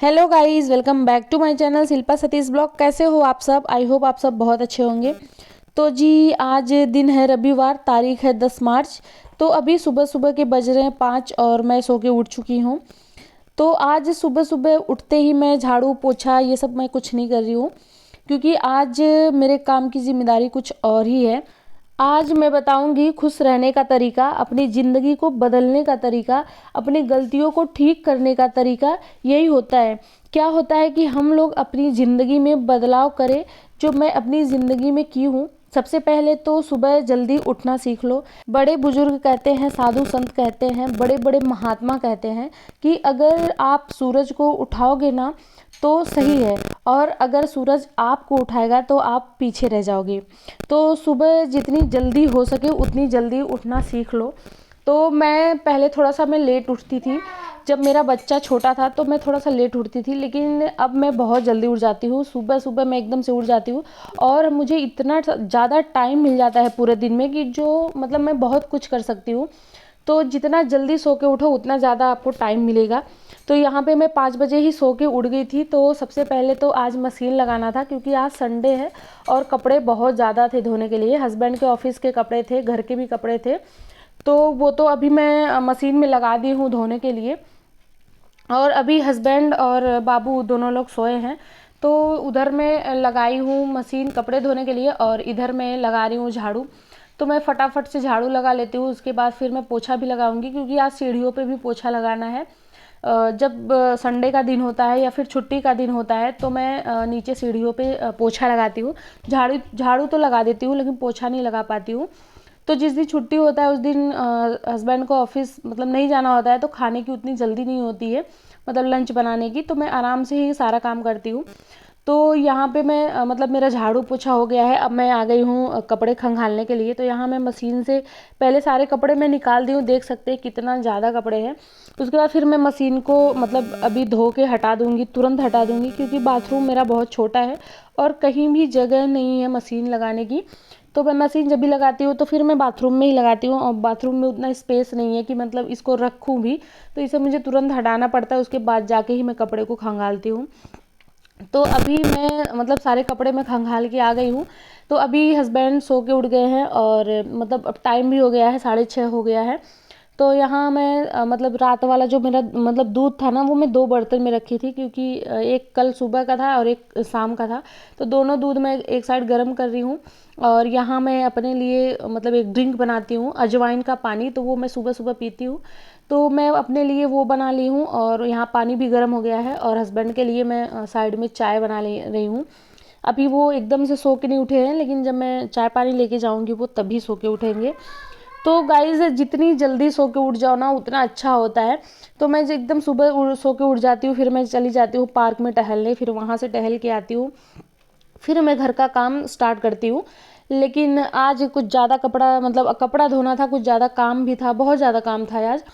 Hello guys, welcome back to my channel Shilpa Satish blog. कैसे हो आप सब? आई होप आप सब बहुत अच्छे होंगे। तो जी, आज दिन है रविवार, तारीख है 10 मार्च। तो अभी सुबह सुबह के बज रहे हैं 5 और मैं सो के उठ चुकी हूँ। तो आज सुबह सुबह उठते ही मैं झाड़ू पोछा ये सब मैं कुछ नहीं कर रही हूँ, क्योंकि आज मेरे काम की जिम्मेदारी कुछ और ही है। आज मैं बताऊंगी खुश रहने का तरीका, अपनी ज़िंदगी को बदलने का तरीका, अपनी गलतियों को ठीक करने का तरीका। यही होता है। क्या होता है कि हम लोग अपनी ज़िंदगी में बदलाव करें, जो मैं अपनी ज़िंदगी में की हूँ। सबसे पहले तो सुबह जल्दी उठना सीख लो। बड़े बुजुर्ग कहते हैं, साधु संत कहते हैं, बड़े बड़े महात्मा कहते हैं कि अगर आप सूरज को उठाओगे ना तो सही है, और अगर सूरज आपको उठाएगा तो आप पीछे रह जाओगे। तो सुबह जितनी जल्दी हो सके उतनी जल्दी उठना सीख लो। तो मैं पहले थोड़ा सा मैं लेट उठती थी। जब मेरा बच्चा छोटा था तो मैं थोड़ा सा लेट उठती थी, लेकिन अब मैं बहुत जल्दी उठ जाती हूँ। सुबह सुबह मैं एकदम से उठ जाती हूँ और मुझे इतना ज़्यादा टाइम मिल जाता है पूरे दिन में कि जो मतलब मैं बहुत कुछ कर सकती हूँ। तो जितना जल्दी सो के उठो उतना ज़्यादा आपको टाइम मिलेगा। तो यहाँ पे मैं 5 बजे ही सो के उठ गई थी। तो सबसे पहले तो आज मशीन लगाना था, क्योंकि आज संडे है और कपड़े बहुत ज़्यादा थे धोने के लिए। हस्बैंड के ऑफिस के कपड़े थे, घर के भी कपड़े थे। तो वो तो अभी मैं मशीन में लगा दी हूँ धोने के लिए। और अभी हस्बैंड और बाबू दोनों लोग सोए हैं, तो उधर मैं लगाई हूँ मशीन कपड़े धोने के लिए और इधर मैं लगा रही हूँ झाड़ू। तो मैं फटाफट से झाड़ू लगा लेती हूँ, उसके बाद फिर मैं पोछा भी लगाऊंगी, क्योंकि आज सीढ़ियों पे भी पोछा लगाना है। जब संडे का दिन होता है या फिर छुट्टी का दिन होता है तो मैं नीचे सीढ़ियों पे पोछा लगाती हूँ। झाड़ू झाड़ू तो लगा देती हूँ, लेकिन पोछा नहीं लगा पाती हूँ। तो जिस दिन छुट्टी होता है उस दिन हस्बैंड को ऑफिस मतलब नहीं जाना होता है, तो खाने की उतनी जल्दी नहीं होती है, मतलब लंच बनाने की। तो मैं आराम से ही सारा काम करती हूँ। तो यहाँ पे मैं मतलब मेरा झाड़ू पोछा हो गया है। अब मैं आ गई हूँ कपड़े खंगालने के लिए। तो यहाँ मैं मशीन से पहले सारे कपड़े मैं निकाल दी हूँ, देख सकते हैं कितना ज़्यादा कपड़े हैं। उसके बाद फिर मैं मशीन को मतलब अभी धो के हटा दूँगी, तुरंत हटा दूँगी, क्योंकि बाथरूम मेरा बहुत छोटा है और कहीं भी जगह नहीं है मशीन लगाने की। तो मैं मशीन जब भी लगाती हूँ तो फिर मैं बाथरूम में ही लगाती हूँ, और बाथरूम में उतना स्पेस नहीं है कि मतलब इसको रखूँ भी। तो इसे मुझे तुरंत हटाना पड़ता है, उसके बाद जाके ही मैं कपड़े को खंगालती हूँ। तो अभी मैं मतलब सारे कपड़े मैं खंगाल के आ गई हूँ। तो अभी हस्बैंड सो के उठ गए हैं और मतलब अब टाइम भी हो गया है, 6:30 हो गया है। तो यहाँ मैं मतलब रात वाला जो मेरा मतलब दूध था ना, वो मैं 2 बर्तन में रखी थी, क्योंकि एक कल सुबह का था और एक शाम का था। तो दोनों दूध मैं एक साइड गर्म कर रही हूँ। और यहाँ मैं अपने लिए मतलब एक ड्रिंक बनाती हूँ, अजवाइन का पानी। तो वो मैं सुबह सुबह पीती हूँ। तो मैं अपने लिए वो बना ली हूँ, और यहाँ पानी भी गर्म हो गया है। और हस्बैंड के लिए मैं साइड में चाय बना ले रही हूँ। अभी वो एकदम से सो के नहीं उठे हैं, लेकिन जब मैं चाय पानी लेके जाऊँगी वो तभी सो के उठेंगे। तो गाइज़, जितनी जल्दी सो के उठ जाओ ना उतना अच्छा होता है। तो मैं एकदम सुबह सो के उठ जाती हूँ, फिर मैं चली जाती हूँ पार्क में टहलने, फिर वहाँ से टहल के आती हूँ, फिर मैं घर का काम स्टार्ट करती हूँ। लेकिन आज कुछ ज़्यादा कपड़ा मतलब कपड़ा धोना था, कुछ ज़्यादा काम भी था, बहुत ज़्यादा काम था आज।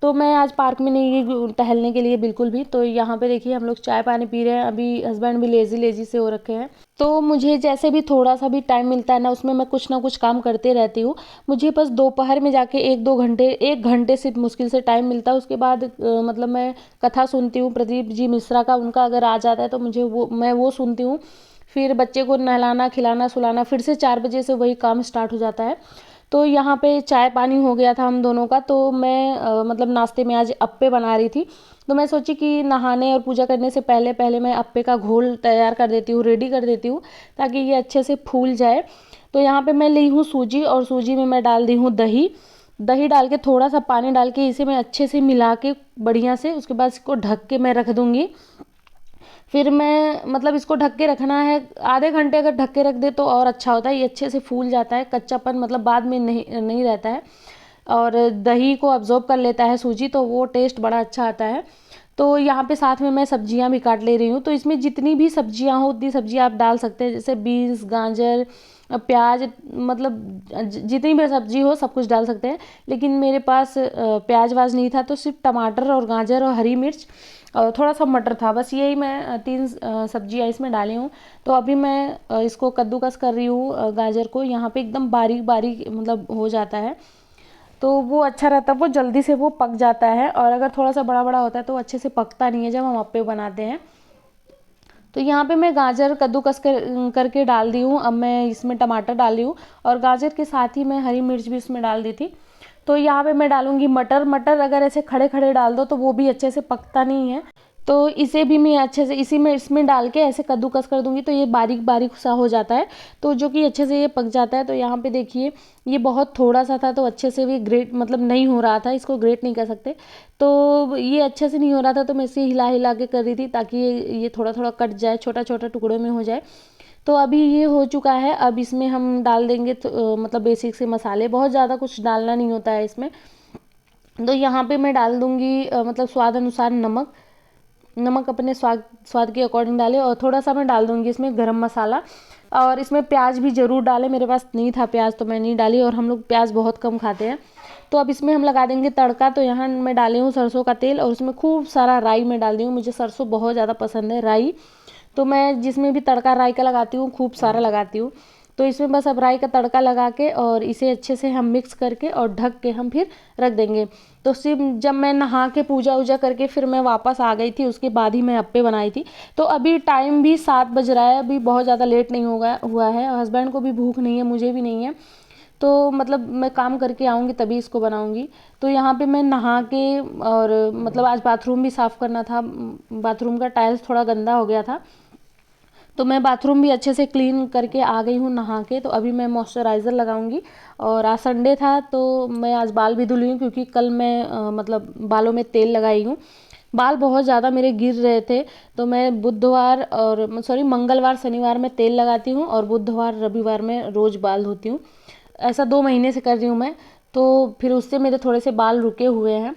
तो मैं आज पार्क में नहीं गई टहलने के लिए बिल्कुल भी। तो यहाँ पे देखिए हम लोग चाय पानी पी रहे हैं। अभी हस्बैंड भी लेजी लेजी से हो रखे हैं। तो मुझे जैसे भी थोड़ा सा भी टाइम मिलता है ना, उसमें मैं कुछ ना कुछ काम करते रहती हूँ। मुझे बस दोपहर में जाके 1-2 घंटे, 1 घंटे से मुश्किल से टाइम मिलता है। उसके बाद मतलब मैं कथा सुनती हूँ प्रदीप जी मिश्रा का, उनका अगर आ जाता है तो मैं वो सुनती हूँ। फिर बच्चे को नहलाना खिलाना सुलाना, फिर से 4 बजे से वही काम स्टार्ट हो जाता है। तो यहाँ पे चाय पानी हो गया था हम दोनों का। तो मैं मतलब नाश्ते में आज अप्पे बना रही थी। तो मैं सोची कि नहाने और पूजा करने से पहले पहले मैं अप्पे का घोल तैयार कर देती हूँ, रेडी कर देती हूँ, ताकि ये अच्छे से फूल जाए। तो यहाँ पे मैं ली हूँ सूजी, और सूजी में मैं डाल दी हूँ दही। दही डाल के थोड़ा सा पानी डाल के इसे मैं अच्छे से मिला के बढ़िया से, उसके बाद इसको ढक के मैं रख दूँगी। फिर मैं मतलब इसको ढक के रखना है आधे घंटे। अगर ढक के रख दे तो और अच्छा होता है, ये अच्छे से फूल जाता है, कच्चापन मतलब बाद में नहीं नहीं रहता है। और दही को अब्जॉर्ब कर लेता है सूजी, तो वो टेस्ट बड़ा अच्छा आता है। तो यहाँ पे साथ में मैं सब्जियाँ भी काट ले रही हूँ। तो इसमें जितनी भी सब्जियाँ हो उतनी सब्जियाँ आप डाल सकते हैं, जैसे बीन्स, गाजर, प्याज, मतलब जितनी भी सब्जी हो सब कुछ डाल सकते हैं। लेकिन मेरे पास प्याज वाज नहीं था, तो सिर्फ टमाटर और गाजर और हरी मिर्च और थोड़ा सा मटर था, बस यही मैं 3 सब्जियाँ इसमें डाली हूँ। तो अभी मैं इसको कद्दूकस कर रही हूँ गाजर को। यहाँ पे एकदम बारीक बारीक मतलब हो जाता है। तो वो अच्छा रहता है, वो जल्दी से वो पक जाता है। और अगर थोड़ा सा बड़ा बड़ा होता है तो अच्छे से पकता नहीं है जब हम अप्पे बनाते हैं। तो यहाँ पे मैं गाजर कद्दूकस करके डाल दी हूँ। अब मैं इसमें टमाटर डाल रही हूँ और गाजर के साथ ही मैं हरी मिर्च भी इसमें डाल दी थी। तो यहाँ पे मैं डालूंगी मटर। मटर अगर ऐसे खड़े खड़े डाल दो तो वो भी अच्छे से पकता नहीं है, तो इसे भी मैं अच्छे से इसी में इसमें डाल के ऐसे कद्दूकस कर दूंगी तो ये बारीक बारीक सा हो जाता है, तो जो कि अच्छे से ये पक जाता है। तो यहाँ पे देखिए ये बहुत थोड़ा सा था तो अच्छे से भी ग्रेट मतलब नहीं हो रहा था, इसको ग्रेट नहीं कर सकते, तो ये अच्छे से नहीं हो रहा था। तो मैं इसे हिला हिला के कर रही थी ताकि ये थोड़ा थोड़ा कट जाए, छोटा छोटा टुकड़ों में हो जाए। तो अभी ये हो चुका है। अब इसमें हम डाल देंगे मतलब बेसिक से मसाले, बहुत ज़्यादा कुछ डालना नहीं होता है इसमें। तो यहाँ पे मैं डाल दूँगी मतलब स्वाद अनुसार नमक। नमक अपने स्वाद स्वाद के अकॉर्डिंग डालें। और थोड़ा सा मैं डाल दूँगी इसमें गरम मसाला। और इसमें प्याज भी ज़रूर डालें, मेरे पास नहीं था प्याज तो मैं नहीं डाली, और हम लोग प्याज बहुत कम खाते हैं। तो अब इसमें हम लगा देंगे तड़का। तो यहाँ मैं डाली हूँ सरसों का तेल और उसमें खूब सारा राई मैं डाल दी हूँ, मुझे सरसों बहुत ज़्यादा पसंद है, राई। तो मैं जिसमें भी तड़का राई का लगाती हूँ खूब सारा लगाती हूँ। तो इसमें बस अब राई का तड़का लगा के और इसे अच्छे से हम मिक्स करके और ढक के हम फिर रख देंगे। तो सिर्फ जब मैं नहा के पूजा वूजा करके फिर मैं वापस आ गई थी उसके बाद ही मैं अप्पे बनाई थी। तो अभी टाइम भी 7 बज रहा है, अभी बहुत ज़्यादा लेट नहीं हुआ है। हस्बैंड को भी भूख नहीं है, मुझे भी नहीं है, तो मतलब मैं काम करके आऊँगी तभी इसको बनाऊँगी। तो यहाँ पे मैं नहा के और मतलब आज बाथरूम भी साफ़ करना था, बाथरूम का टाइल्स थोड़ा गंदा हो गया था, तो मैं बाथरूम भी अच्छे से क्लीन करके आ गई हूँ नहा के। तो अभी मैं मॉइस्चराइज़र लगाऊंगी। और आज संडे था तो मैं आज बाल भी धुली हूँ क्योंकि कल मैं मतलब बालों में तेल लगाई हूँ। बाल बहुत ज़्यादा मेरे गिर रहे थे, तो मैं बुधवार और सॉरी मंगलवार शनिवार में तेल लगाती हूँ और बुधवार रविवार में रोज़ बाल धोती हूँ। ऐसा 2 महीने से कर रही हूँ मैं, तो फिर उससे मेरे थोड़े से बाल रुके हुए हैं।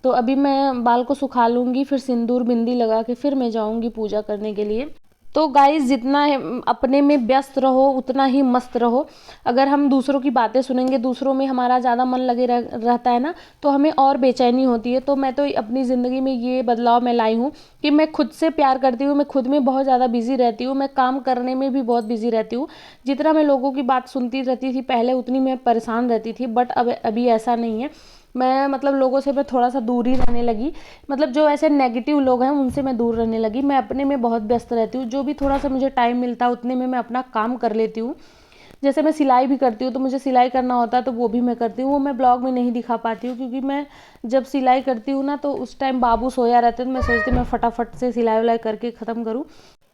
तो अभी मैं बाल को सुखा लूँगी, फिर सिंदूर बिंदी लगा के फिर मैं जाऊँगी पूजा करने के लिए। तो गाइस जितना अपने में व्यस्त रहो उतना ही मस्त रहो। अगर हम दूसरों की बातें सुनेंगे, दूसरों में हमारा ज़्यादा मन लगे रहता है ना, तो हमें और बेचैनी होती है। तो मैं तो अपनी ज़िंदगी में ये बदलाव मैं लाई हूँ कि मैं खुद से प्यार करती हूँ, मैं खुद में बहुत ज़्यादा बिजी रहती हूँ, मैं काम करने में भी बहुत बिजी रहती हूँ। जितना मैं लोगों की बात सुनती रहती थी पहले उतनी मैं परेशान रहती थी, बट अब अभी ऐसा नहीं है। मैं मतलब लोगों से मैं थोड़ा सा दूर ही रहने लगी, मतलब जो ऐसे नेगेटिव लोग हैं उनसे मैं दूर रहने लगी। मैं अपने में बहुत व्यस्त रहती हूँ, जो भी थोड़ा सा मुझे टाइम मिलता है उतने में मैं अपना काम कर लेती हूँ। जैसे मैं सिलाई भी करती हूँ, तो मुझे सिलाई करना होता है तो वो भी मैं करती हूँ, वो मैं ब्लॉग में नहीं दिखा पाती हूँ क्योंकि मैं जब सिलाई करती हूँ ना तो उस टाइम बाबू सोया रहता है, तो मैं सोचती हूँ मैं फटाफट से सिलाई उलाई करके ख़त्म करूँ।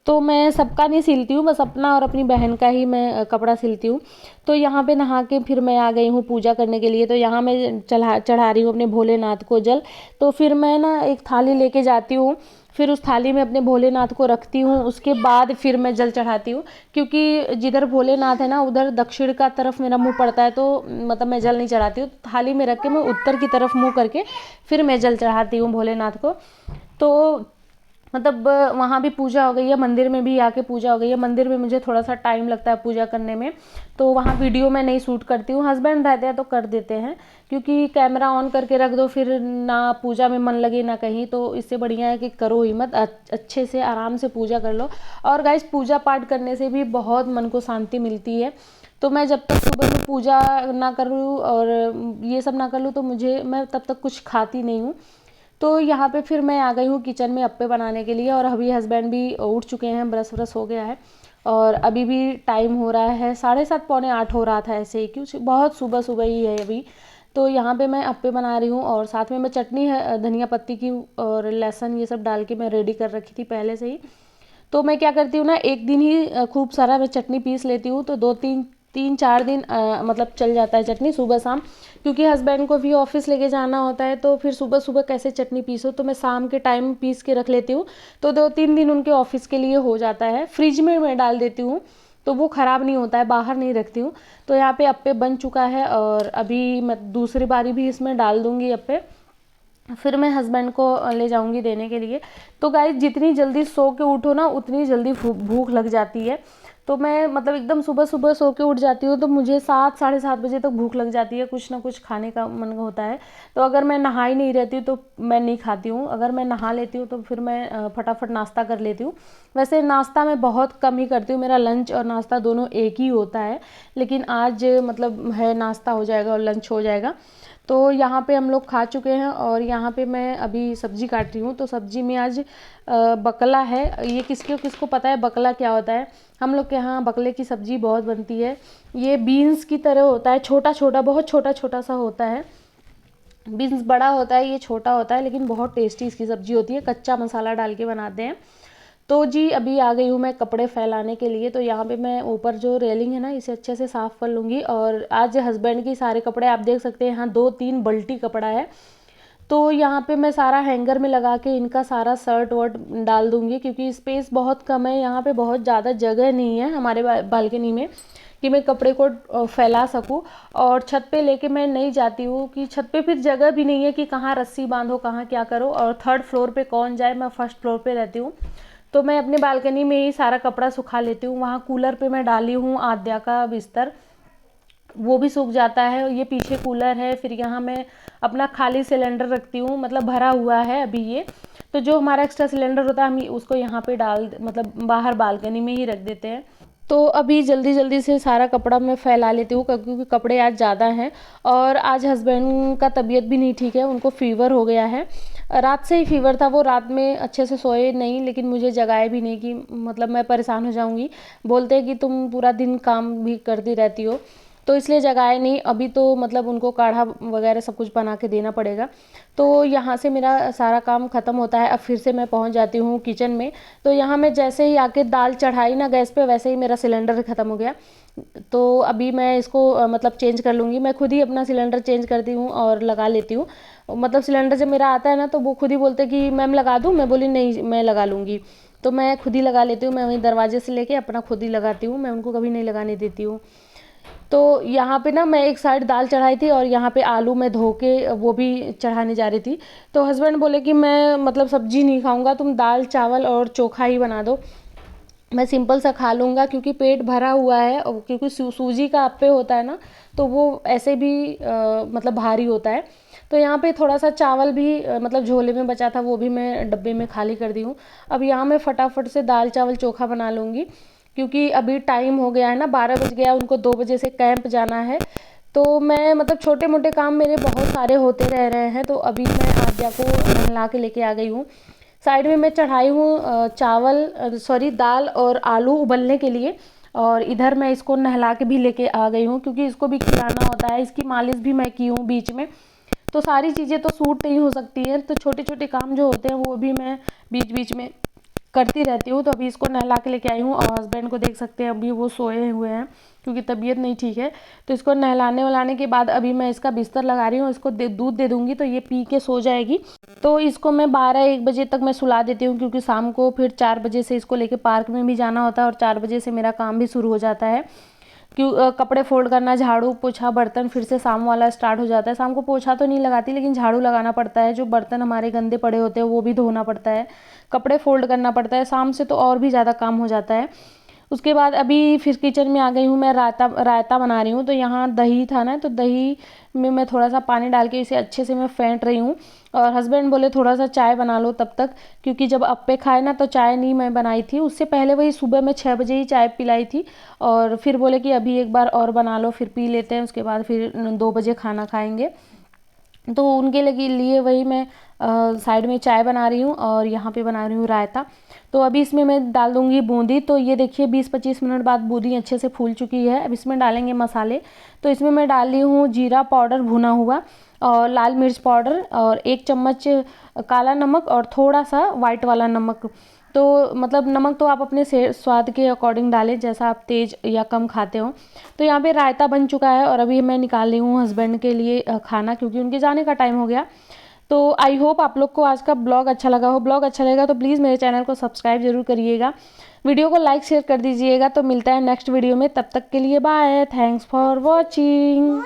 तो मैं सबका नहीं सिलती हूँ, बस अपना और अपनी बहन का ही मैं कपड़ा सिलती हूँ। तो यहाँ पे नहा के फिर मैं आ गई हूँ पूजा करने के लिए। तो यहाँ मैं चढ़ा रही हूँ अपने भोलेनाथ को जल। तो फिर मैं ना एक थाली लेके जाती हूँ, फिर उस थाली में अपने भोलेनाथ को रखती हूँ, उसके बाद फिर मैं जल चढ़ाती हूँ। क्योंकि जिधर भोलेनाथ है ना उधर दक्षिण का तरफ मेरा मुंह पड़ता है, तो मतलब मैं जल नहीं चढ़ाती हूँ, थाली में रख के मैं उत्तर की तरफ मुंह करके फिर मैं जल चढ़ाती हूँ भोलेनाथ को। तो मतलब वहाँ भी पूजा हो गई है, मंदिर में भी आके पूजा हो गई है। मंदिर में मुझे थोड़ा सा टाइम लगता है पूजा करने में, तो वहाँ वीडियो मैं नहीं शूट करती हूँ, हस्बैंड रहते हैं तो कर देते हैं। क्योंकि कैमरा ऑन करके रख दो फिर ना पूजा में मन लगे ना कहीं, तो इससे बढ़िया है कि करो ही मत, अच्छे से आराम से पूजा कर लो। और गाइस पूजा पाठ करने से भी बहुत मन को शांति मिलती है। तो मैं जब तक सुबह में पूजा ना करूँ और ये सब ना कर लूँ तो मैं तब तक कुछ खाती नहीं हूँ। तो यहाँ पे फिर मैं आ गई हूँ किचन में अप्पे बनाने के लिए, और अभी हस्बैंड भी उठ चुके हैं, ब्रश व्रश हो गया है और अभी भी टाइम हो रहा है 7:30 पौने 8 हो रहा था ऐसे ही, क्योंकि बहुत सुबह सुबह ही है अभी। तो यहाँ पे मैं अप्पे बना रही हूँ और साथ में मैं चटनी है धनिया पत्ती की और लहसुन ये सब डाल के मैं रेडी कर रखी थी पहले से ही। तो मैं क्या करती हूँ ना, एक दिन ही खूब सारा मैं चटनी पीस लेती हूँ, तो 2 3 4 दिन मतलब चल जाता है चटनी सुबह शाम। क्योंकि हस्बैंड को भी ऑफिस लेके जाना होता है, तो फिर सुबह सुबह कैसे चटनी पीसो, तो मैं शाम के टाइम पीस के रख लेती हूँ। तो 2 3 दिन उनके ऑफिस के लिए हो जाता है। फ्रिज में मैं डाल देती हूँ तो वो ख़राब नहीं होता है, बाहर नहीं रखती हूँ। तो यहाँ पे अप्पे बन चुका है और अभी मैं दूसरी बारी भी इसमें डाल दूँगी अप्पे, फिर मैं हस्बैंड को ले जाऊंगी देने के लिए। तो गाइस जितनी जल्दी सो के उठो ना उतनी जल्दी भूख लग जाती है। तो मैं मतलब एकदम सुबह सुबह सो के उठ जाती हूँ तो मुझे 7 साढ़े 7 बजे तक भूख लग जाती है, कुछ ना कुछ खाने का मन होता है। तो अगर मैं नहा ही नहीं रहती हूँ तो मैं नहीं खाती हूँ, अगर मैं नहा लेती हूँ तो फिर मैं फटाफट नाश्ता कर लेती हूँ। वैसे नाश्ता मैं बहुत कम ही करती हूँ, मेरा लंच और नाश्ता दोनों एक ही होता है, लेकिन आज मतलब है नाश्ता हो जाएगा और लंच हो जाएगा। तो यहाँ पे हम लोग खा चुके हैं और यहाँ पे मैं अभी सब्जी काट रही हूँ। तो सब्जी में आज बकला है। ये किसको किसको पता है बकला क्या होता है? हम लोग के यहाँ बकले की सब्जी बहुत बनती है। ये बीन्स की तरह होता है, छोटा छोटा, बहुत छोटा छोटा सा होता है। बीन्स बड़ा होता है, ये छोटा होता है, लेकिन बहुत टेस्टी इसकी सब्जी होती है। कच्चा मसाला डाल के बनाते हैं। तो जी अभी आ गई हूँ मैं कपड़े फैलाने के लिए। तो यहाँ पे मैं ऊपर जो रेलिंग है ना, इसे अच्छे से साफ़ कर लूँगी। और आज हस्बैंड की सारे कपड़े आप देख सकते हैं, यहाँ 2-3 बल्टी कपड़ा है। तो यहाँ पे मैं सारा हैंगर में लगा के इनका सारा शर्ट वर्ट डाल दूँगी, क्योंकि स्पेस बहुत कम है यहाँ पे, बहुत ज़्यादा जगह नहीं है हमारे बालकनी में कि मैं कपड़े को फैला सकूं। और छत पे लेके मैं नहीं जाती हूँ कि छत पे फिर जगह भी नहीं है कि कहाँ रस्सी बांधो, कहाँ क्या करो, और 3rd फ्लोर पे कौन जाए, मैं 1st फ्लोर पे रहती हूँ। तो मैं अपने बालकनी में ही सारा कपड़ा सुखा लेती हूँ। वहाँ कूलर पे मैं डाली हूँ आद्या का बिस्तर, वो भी सूख जाता है। ये पीछे कूलर है। फिर यहाँ मैं अपना खाली सिलेंडर रखती हूँ, मतलब भरा हुआ है अभी ये। तो जो हमारा एक्स्ट्रा सिलेंडर होता है हम उसको यहाँ पे डाल, मतलब बाहर बालकनी में ही रख देते हैं। तो अभी जल्दी जल्दी से सारा कपड़ा मैं फैला लेती हूँ, क्योंकि कपड़े आज ज़्यादा हैं। और आज हस्बैंड का तबीयत भी नहीं ठीक है, उनको फ़ीवर हो गया है। रात से ही फ़ीवर था, वो रात में अच्छे से सोए नहीं, लेकिन मुझे जगाए भी नहीं कि मतलब मैं परेशान हो जाऊँगी। बोलते हैं कि तुम पूरा दिन काम भी करती रहती हो, तो इसलिए जगाए नहीं। अभी तो मतलब उनको काढ़ा वगैरह सब कुछ बना के देना पड़ेगा। तो यहाँ से मेरा सारा काम ख़त्म होता है। अब फिर से मैं पहुँच जाती हूँ किचन में। तो यहाँ मैं जैसे ही आके दाल चढ़ाई ना गैस पे, वैसे ही मेरा सिलेंडर ख़त्म हो गया। तो अभी मैं इसको मतलब चेंज कर लूँगी। मैं खुद ही अपना सिलेंडर चेंज करती हूँ और लगा लेती हूँ। मतलब सिलेंडर जब मेरा आता है ना, तो वो खुद ही बोलते कि मैम लगा दूँ, मैं बोली नहीं मैं लगा लूँगी। तो मैं खुद ही लगा लेती हूँ। मैं वहीं दरवाजे से लेके अपना खुद ही लगाती हूँ, मैं उनको कभी नहीं लगाने देती हूँ। तो यहाँ पे ना मैं एक साइड दाल चढ़ाई थी और यहाँ पे आलू मैं धो के वो भी चढ़ाने जा रही थी। तो हस्बैंड बोले कि मैं मतलब सब्जी नहीं खाऊंगा, तुम दाल चावल और चोखा ही बना दो, मैं सिंपल सा खा लूँगा, क्योंकि पेट भरा हुआ है। और क्योंकि सूजी का अप्पे होता है ना, तो वो ऐसे भी मतलब भारी होता है। तो यहाँ पे थोड़ा सा चावल भी मतलब झोले में बचा था, वो भी मैं डब्बे में खाली कर दी हूँ। अब यहाँ मैं फटाफट से दाल चावल चोखा बना लूँगी, क्योंकि अभी टाइम हो गया है ना, 12 बज गया, उनको 2 बजे से कैंप जाना है। तो मैं मतलब छोटे मोटे काम मेरे बहुत सारे होते रह रहे हैं। तो अभी मैं आद्या को नहला के लेके आ गई हूँ। साइड में मैं चढ़ाई हूँ दाल और आलू उबलने के लिए। और इधर मैं इसको नहला के भी लेके आ गई हूँ, क्योंकि इसको भी खिलाना होता है। इसकी मालिश भी मैं की हूँ बीच में। तो सारी चीज़ें तो सूट नहीं हो सकती हैं, तो छोटे छोटे काम जो होते हैं वो भी मैं बीच बीच में करती रहती हूँ। तो अभी इसको नहला के लेके आई हूँ। और हस्बैंड को देख सकते हैं, अभी वो सोए हुए हैं क्योंकि तबीयत नहीं ठीक है। तो इसको नहलाने वलाने के बाद अभी मैं इसका बिस्तर लगा रही हूँ। इसको दूध दे दूँगी तो ये पी के सो जाएगी। तो इसको मैं 12-1 बजे तक मैं सुला देती हूँ, क्योंकि शाम को फिर 4 बजे से इसको लेके पार्क में भी जाना होता है और 4 बजे से मेरा काम भी शुरू हो जाता है। क्यों कपड़े फोल्ड करना, झाड़ू पोछा, बर्तन फिर से शाम वाला स्टार्ट हो जाता है। शाम को पोछा तो नहीं लगाती, लेकिन झाड़ू लगाना पड़ता है। जो बर्तन हमारे गंदे पड़े होते हैं वो भी धोना पड़ता है, कपड़े फोल्ड करना पड़ता है। शाम से तो और भी ज़्यादा काम हो जाता है। उसके बाद अभी फिर किचन में आ गई हूँ। मैं रायता बना रही हूँ। तो यहाँ दही था ना, तो दही में मैं थोड़ा सा पानी डाल के इसे अच्छे से मैं फेंट रही हूँ। और हस्बैंड बोले थोड़ा सा चाय बना लो तब तक, क्योंकि जब अप्पे खाए ना तो चाय नहीं मैं बनाई थी। उससे पहले वही सुबह में 6 बजे ही चाय पिलाई थी। और फिर बोले कि अभी एक बार और बना लो, फिर पी लेते हैं, उसके बाद फिर 2 बजे खाना खाएंगे। तो उनके लिए वही मैं साइड में चाय बना रही हूँ और यहाँ पे बना रही हूँ रायता। तो अभी इसमें मैं डाल दूँगी बूंदी। तो ये देखिए 20-25 मिनट बाद बूंदी अच्छे से फूल चुकी है। अब इसमें डालेंगे मसाले। तो इसमें मैं डाल रही हूँ जीरा पाउडर भुना हुआ, और लाल मिर्च पाउडर, और 1 चम्मच काला नमक, और थोड़ा सा वाइट वाला नमक। तो मतलब नमक तो आप अपने स्वाद के अकॉर्डिंग डालें, जैसा आप तेज़ या कम खाते हो। तो यहाँ पे रायता बन चुका है और अभी मैं निकाल रही हूँ हस्बैंड के लिए खाना, क्योंकि उनके जाने का टाइम हो गया। तो आई होप आप लोग को आज का ब्लॉग अच्छा लगा हो। ब्लॉग अच्छा लगेगा तो प्लीज़ मेरे चैनल को सब्सक्राइब जरूर करिएगा, वीडियो को लाइक शेयर कर दीजिएगा। तो मिलता है नेक्स्ट वीडियो में, तब तक के लिए बाय, थैंक्स फॉर वॉचिंग।